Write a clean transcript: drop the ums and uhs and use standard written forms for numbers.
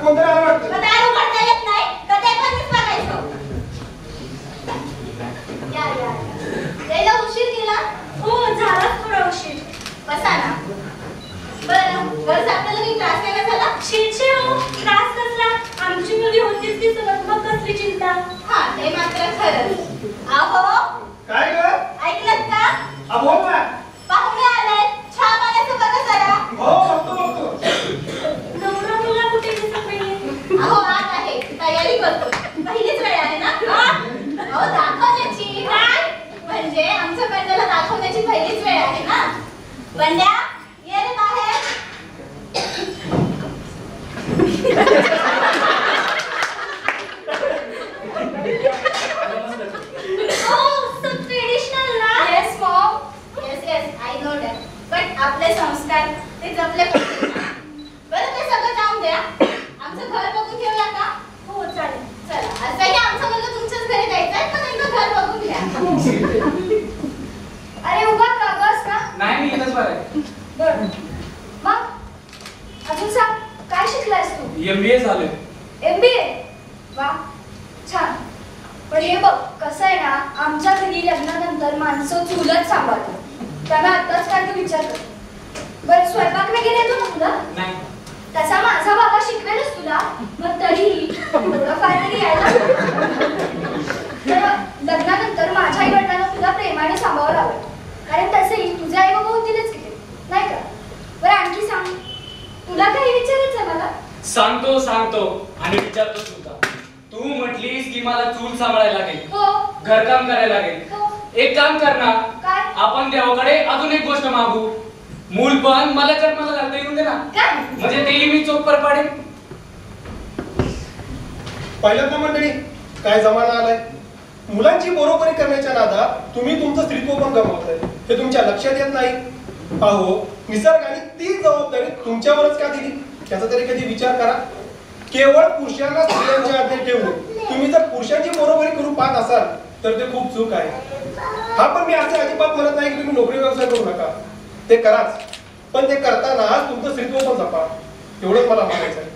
कोणतं आलं वाटतं? हे मात्र खरंच. अहो काय ग? ऐकलत का? अहो ना. पाहुणे आले. चहा पाण्याचं बघा जरा. हो बघतो. नवरा मुलगा कुठे दिसत नाहीये? अहो आत आहे. तयारी करतो. पहिलीच वेळ आहे ना? अहो दाखवण्याची. काय? म्हणजे आमच्या बंड्याला दाखवण्याची पहिलीच वेळ आहे ना? बंड्या ये रे बाहेर. आपले संस्कार ते जपले पाहिजे. बरं ते सगळं जाऊन द्या. आमचं घर बघून घेऊया का? हो चालेल. चला असंही आमचं मुलगा तुमच्याच घरी जायचंय पण एकदा घर बघून घ्या. अरे उभा का बस का? नाही मी इथंच बरं. बरं मग अजून सांग काय शिकलायस तू? MBA झालोय. MBA? वा छान. पण हे बघ कसं आहे ना आमच्या घरी लग्नानंतर माणसं चुलत सांभाळतात. त्यामुळे आताच काय तू विचार कर. बरं स्वयंपाक वगैरे येतो ना तुला? नाही. तसा माझा बाबा शिकवेलच तुला मग तरीही थोडंफार तरी यायला. तर लग्नानंतर माझ्या आई वडिलांना तुला प्रेमाने सांभाळावं लागेल. कारण तसेही तुझे आई बाबा होतीलच किती नाही का? बरं आणखी सांग तुला काही विचारायचं आहे मला? सांगतो आणि विचारतो सुद्धा. तू म्हटलीस की मला चूल सांभाळायला लागेल. हो. घरकाम करायला लागेल. हो. एक काम कर ना. काय? आपण देवाकडे अजून एक गोष्ट मागू. मूल पण मला जन्माला घालता येऊन दे ना. काय? म्हणजे तेही मी चोख पर पाडेन. पाहिलं ना मंडळी काय जमाना आलाय. मुलांची बरोबरी करण्याच्या नादात तुम्ही तुमचं स्त्रीत्व पण गमावताय. हे तुमच्या लक्षात येत नाही. अहो निसर्गाने ती जबाबदारी तुमच्यावरच का दिली त्याचा तरी कधी विचार करा. केवळ पुरुषांना स्त्रियांच्या आज्ञेत ठेवून तुम्ही जर पुरुषांची बरोबरी करून पाहत असाल तर ते खूप चूक आहे. हा पण मी असं अजिबात म्हणत नाही की तुम्ही नोकरी व्यवसाय करू नका. ते कराच पण ते करताना तुमचं स्त्रीत्व पण जपा. एवढंच मला म्हणायचं आहे.